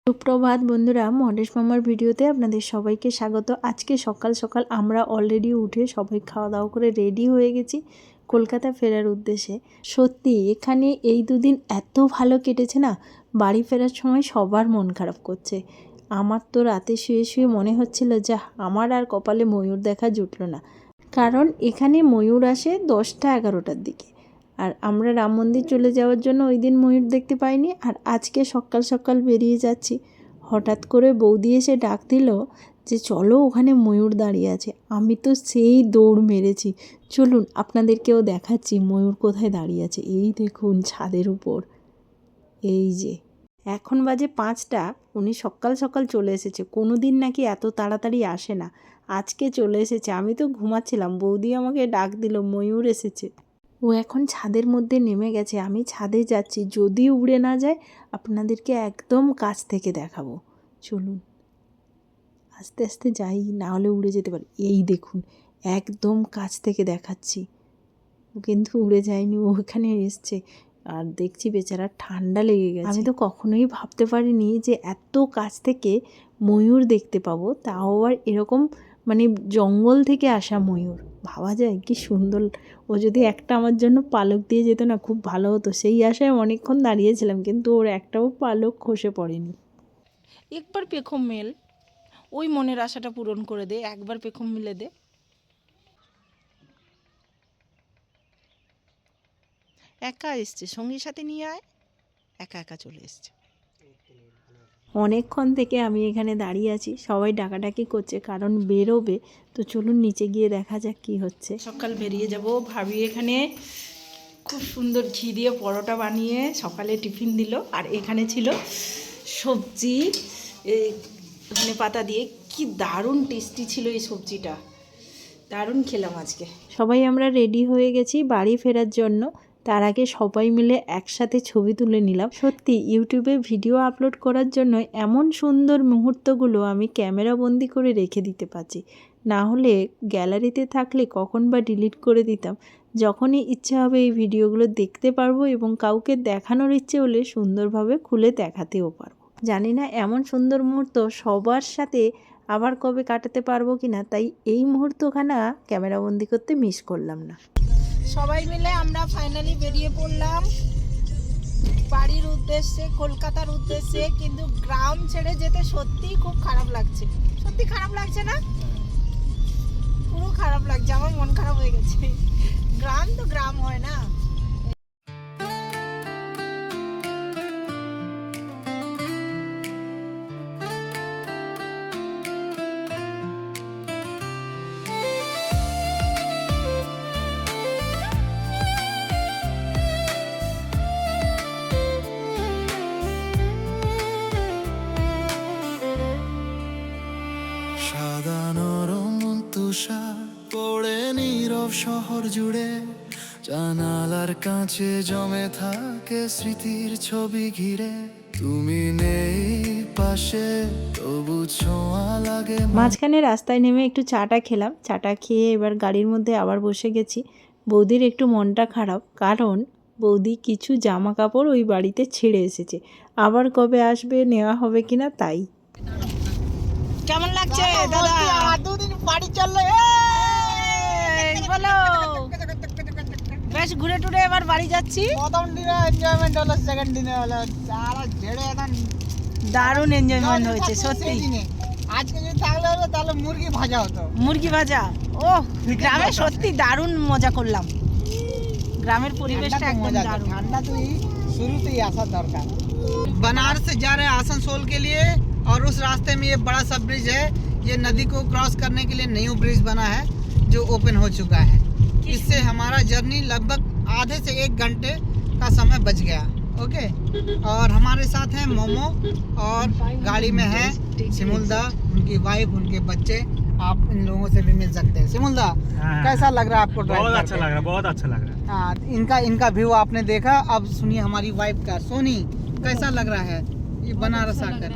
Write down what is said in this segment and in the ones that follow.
সুপ্রভাত বন্ধুরা, মহেশ মামার ভিডিওতে আপনাদের সবাইকে স্বাগত। আজকে সকাল সকাল আমরা অলরেডি উঠে সবাই খাওয়া দাওয়া করে রেডি হয়ে গেছি কলকাতা ফেরার উদ্দেশ্যে। সত্যি এখানে এই দুদিন এত ভালো কেটেছে না, বাড়ি ফেরার সময় সবার মন খারাপ করছে। আমার তো রাতে শুয়ে শুয়ে মনে হচ্ছিল যে আমার আর কপালে ময়ূর দেখা জুটলো না, কারণ এখানে ময়ূর আসে 10টা-11টার দিকে। আর আমরা রাম মন্দির চলে যাওয়ার জন্য ওই দিন ময়ূর দেখতে পাইনি। আর আজকে সকাল সকাল বেরিয়ে যাচ্ছি, হঠাৎ করে বৌদি এসে ডাক দিল যে চলো ওখানে ময়ূর দাঁড়িয়ে আছে। আমি তো সেই দৌড় মেরেছি। চলুন আপনাদেরকেও দেখাচ্ছি ময়ূর কোথায় দাঁড়িয়ে আছে। এই দেখুন ছাদের উপর, এই যে এখন বাজে 5টা। উনি সকাল সকাল চলে এসেছে, কোনো দিন নাকি এত তাড়াতাড়ি আসে না, আজকে চলে এসেছে। আমি তো ঘুমাচ্ছিলাম, বৌদি আমাকে ডাক দিল ময়ূর এসেছে। ও এখন ছাদের মধ্যে নেমে গেছে, আমি ছাদে যাচ্ছি। যদি উড়ে না যায় আপনাদেরকে একদম কাছ থেকে দেখাবো। চলুন আস্তে আস্তে যাই, না হলে উড়ে যেতে পারে। এই দেখুন একদম কাছ থেকে দেখাচ্ছি, ও কিন্তু উড়ে যায়নি, ও ওখানে এসছে। আর দেখছি বেচারা ঠান্ডা লেগে গেছে। আমি তো কখনোই ভাবতে পারিনি যে এত কাছ থেকে ময়ূর দেখতে পাবো, তাও আবার এরকম মানে জঙ্গল থেকে আসা ময়ূর। ভাবা যায় কি সুন্দর। ও যদি একটা আমার জন্য পালক দিয়ে যেত না, খুব ভালো হতো। সেই আশায় অনেকক্ষণ দাঁড়িয়েছিলাম, কিন্তু ওর একটাও পালক খসে পড়েনি। একবার পেখম মেল, ওই মনের আশাটা পূরণ করে দে, একবার পেখম মিলে দে। একা এসছে, সঙ্গীর সাথে নিয়ে আয়। একা একা চলে এসছে। অনেকক্ষণ থেকে আমি এখানে দাঁড়িয়ে আছি, সবাই ডাকাডাকি করছে কারণ বেরোবে। তো চলুন নিচে গিয়ে দেখা যাক কি হচ্ছে। সকাল বেরিয়ে যাব। ভাবি এখানে খুব সুন্দর ঘি দিয়ে পরোটা বানিয়ে সকালে টিফিন দিল। আর এখানে ছিল সবজি, ধনে পাতা দিয়ে। কি দারুণ টেস্টি ছিল এই সবজিটা, দারুণ খেলাম আজকে। সবাই আমরা রেডি হয়ে গেছি বাড়ি ফেরার জন্য। তার আগে সবাই মিলে একসাথে ছবি তুলে নিলাম। সত্যি ইউটিউবে ভিডিও আপলোড করার জন্য এমন সুন্দর মুহূর্তগুলো আমি ক্যামেরা বন্দি করে রেখে দিতে পারছি, না হলে গ্যালারিতে থাকলে কখন বা ডিলিট করে দিতাম। যখনই ইচ্ছে হবে এই ভিডিওগুলো দেখতে পারবো এবং কাউকে দেখানোর ইচ্ছে হলে সুন্দরভাবে খুলে দেখাতেও পারবো। জানি না এমন সুন্দর মুহূর্ত সবার সাথে আবার কবে কাটাতে পারবো কিনা, তাই এই মুহূর্তখানা ক্যামেরাবন্দি করতে মিস করলাম না। সবাই মিলে আমরা ফাইনালি বেরিয়ে পড়লাম বাড়ির উদ্দেশ্যে, কলকাতার উদ্দেশ্যে। কিন্তু গ্রাম ছেড়ে যেতে সত্যিই খুব খারাপ লাগছে। সত্যি খারাপ লাগছে না? পুরো খারাপ লাগছে, আমার মন খারাপ হয়ে গেছে। গ্রাম তো গ্রাম হয় না। সাদা নরম তুষার পড়ে নীরব শহর জুড়ে, জানালার কাছে জমে থাকে স্মৃতির ছবি ঘিরে। তুমি নেই পাশে তবু ছোঁয়া লাগে। মাঝখানে রাস্তায় নেমে একটু চাটা খেলাম। চাটা খেয়ে এবার গাড়ির মধ্যে আবার বসে গেছি। বৌদির একটু মনটা খারাপ, কারণ বৌদি কিছু জামা কাপড় ওই বাড়িতে ছেড়ে এসেছে। আবার কবে আসবে, নেওয়া হবে কিনা তাই। কেমন লাগছে দাদা? আমার দুদিন বাড়ি চললো। বলো, বেশ ঘুরে টুরে এবার বাড়ি যাচ্ছি। প্রথম দিনে এনজয়মেন্ট হলো, সেকেন্ড দিনে হলো সারা ঝেড়ে এখন দারুণ এনজয়মেন্ট হয়েছে সত্যি। আজকে যদি থাকলে হলো তাহলে মুরগি ভাজা হতো। মুরগি ভাজা, ও গ্রামে সত্যি দারুণ মজা করলাম। গ্রামের পরিবেশটা একদম দারুণ। ঠান্ডা তো শুরুতেই আসা দরকার। बनारस से जा रहे हैं आसनसोल के लिए, और उस रास्ते में ये बड़ा सा ब्रिज है। ये नदी को क्रॉस करने के लिए न्यू ब्रिज बना है जो ओपन हो चुका है। इससे हमारा जर्नी लगभग आधे से 1 घंटे का समय बच गया। ओके, और हमारे साथ हैं मोमो, और गाड़ी में है सिमुलदा, उनकी वाइफ, उनके बच्चे। आप इन लोगों से भी मिल सकते हैं। सिमुलदा, कैसा लग रहा है आपको ड्राइव? बहुत अच्छा लग रहा है, बहुत अच्छा लग रहा है। हाँ, इनका व्यू आपने देखा। अब सुनिए हमारी वाइफ का। सोनी, कैसा लग रहा है ये बनारस आकर?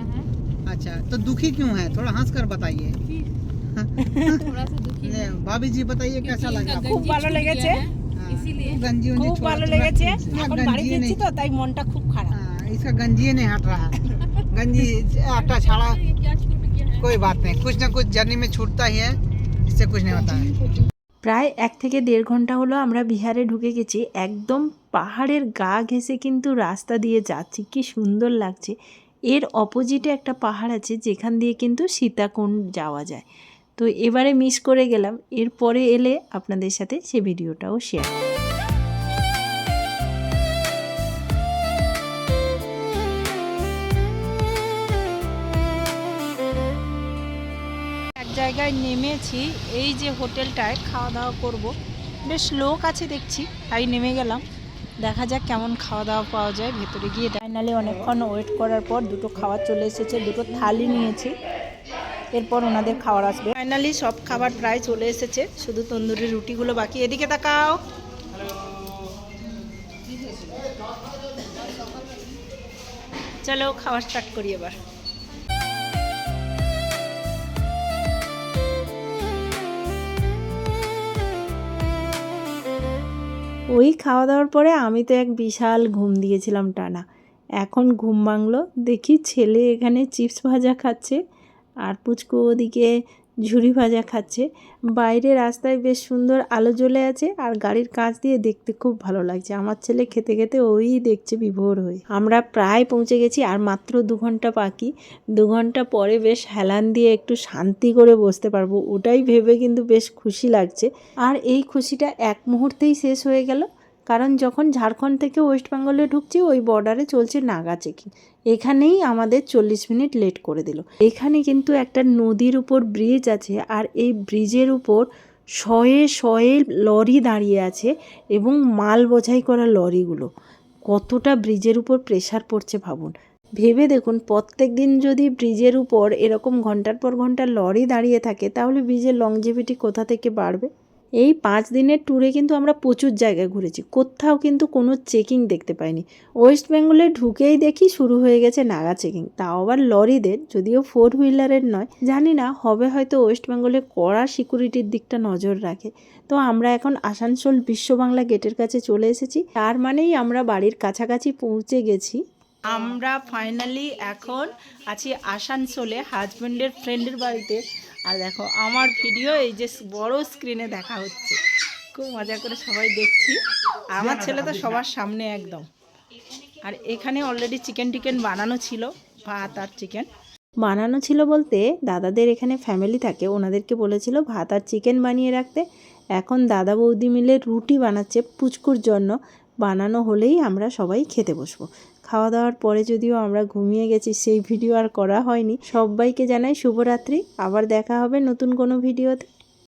अच्छा, तो दुखी क्यों है? थोड़ा हंस कर बताइए। थोड़ा सा दुखी है भाभी जी बताइए कैसा लग रहा है? খুব ভালো লেগেছে, इसीलिए गंजी उंजी খুব छोड़ा ভালো तो লেগেছে। इसका এখন বাড়ি गंजी যাচ্ছি नहीं, তো তাই মনটা খুব খারাপ। इसका गंजी नहीं हट रहा है। गंजी आटा छाड़ा ये क्या छूट गया है? कोई बात नहीं, कुछ ना कुछ जर्नी में छूटता ही है, इससे कुछ नहीं होता है। প্রায় 1 থেকে 1.5 ঘন্টা হলো আমরা বিহারে ঢুকে গেছি। একদম পাহাড়ের গা ঘেঁষে কিন্তু রাস্তা দিয়ে যাচ্ছি, কি সুন্দর লাগছে। এর অপোজিটে একটা পাহাড় আছে যেখান দিয়ে কিন্তু সীতাকুণ্ড যাওয়া যায়। তো এবারে মিস করে গেলাম, এরপরে এলে আপনাদের সাথে সে ভিডিওটাও শেয়ার করব। এক জায়গায় নেমেছি, এই যে হোটেলটায় খাওয়া দাওয়া করব। বেশ লোক আছে দেখছি, তাই নেমে গেলাম। দেখা যাক কেমন খাওয়া দাওয়া পাওয়া যায় ভেতরে গিয়ে। ফাইনালি অনেকক্ষণ ওয়েট করার পর দুটো খাবার চলে এসেছে, দুটো থালি নিয়েছি, এরপর ওনাদের খাবার আসবে। ফাইনালি সব খাবার প্রায় চলে এসেছে, শুধু তন্দুরি রুটিগুলো বাকি। এদিকে তাকাও। চলো খাওয়া স্টার্ট করি এবার। ওই খাওয়া দাওয়ার পরে আমি তো এক বিশাল ঘুম দিয়েছিলাম টানা। এখন ঘুম ভাঙলো, দেখি ছেলে এখানে চিপস ভাজা খাচ্ছে আর পুচকু ওদিকে ঝুরি ভাজা খাচ্ছে। বাইরে রাস্তায় বেশ সুন্দর আলো জ্বলে আছে আর গাড়ির কাঁচ দিয়ে দেখতে খুব ভালো লাগছে। আমার ছেলে খেতে খেতে ওই দেখছে বিভোর হয়ে। আমরা প্রায় পৌঁছে গেছি, আর মাত্র 2 ঘন্টা বাকি। 2 ঘন্টা পরে বেশ হেলান দিয়ে একটু শান্তি করে বসতে পারবো, ওটাই ভেবে কিন্তু বেশ খুশি লাগছে। আর এই খুশিটা এক মুহূর্তেই শেষ হয়ে গেল, কারণ যখন ঝাড়খণ্ড থেকে ওয়েস্ট বেঙ্গলে ঢুকছি ওই বর্ডারে চলছে নাগা চেকিং। এখানেই আমাদের 40 মিনিট লেট করে দিল। এখানে কিন্তু একটা নদীর উপর ব্রিজ আছে, আর এই ব্রিজের উপর শয়ে শয়ে লরি দাঁড়িয়ে আছে এবং মাল বোঝাই করা লরিগুলো। কতটা ব্রিজের উপর প্রেসার পড়ছে ভাবুন। ভেবে দেখুন, প্রত্যেক দিন যদি ব্রিজের উপর এরকম ঘন্টার পর ঘন্টা লরি দাঁড়িয়ে থাকে তাহলে ব্রিজের লংজিভিটি কোথা থেকে বাড়বে। এই 5 দিনের ট্যুরে কিন্তু আমরা প্রচুর জায়গায় ঘুরেছি, কোথাও কিন্তু কোনো চেকিং দেখতে পাইনি। ওয়েস্ট বেঙ্গলে ঢুকেই দেখি শুরু হয়ে গেছে নাগা চেকিং, তাও আবার লরিদের, যদিও 4 হুইলারের নয়। জানি না, হবে হয়তো ওয়েস্ট বেঙ্গলে কড়া সিকিউরিটির দিকটা নজর রাখে। তো আমরা এখন আসানসোল বিশ্ব বাংলা গেটের কাছে চলে এসেছি, তার মানেই আমরা বাড়ির কাছাকাছি পৌঁছে গেছি। আমরা ফাইনালি এখন আছি আসানসোলে হাজব্যান্ডের ফ্রেন্ডের বাড়িতে। আর দেখো আমার ভিডিও এই যে বড় স্ক্রিনে দেখা হচ্ছে, খুব মজা করে সবাই দেখছি। আর আমার ছেলে তো সবার সামনে একদম। আর এখানে অলরেডি চিকেন টিকেন বানানো ছিল, ভাত আর চিকেন বানানো ছিল বলতে, দাদাদের এখানে ফ্যামিলি থাকে, ওনাদেরকে বলেছিল ভাত আর চিকেন বানিয়ে রাখতে। এখন দাদা বৌদি মিলে রুটি বানাচ্ছে পুচকুর জন্য। বানানো হলেই আমরা সবাই খেতে বসবো। খাওয়া দাওয়ার পরে যদিও আমরা ঘুমিয়ে গেছি, সেই ভিডিও আর করা হয়নি। সবাইকে জানাই শুভরাত্রি, আবার দেখা হবে নতুন কোনো ভিডিওতে।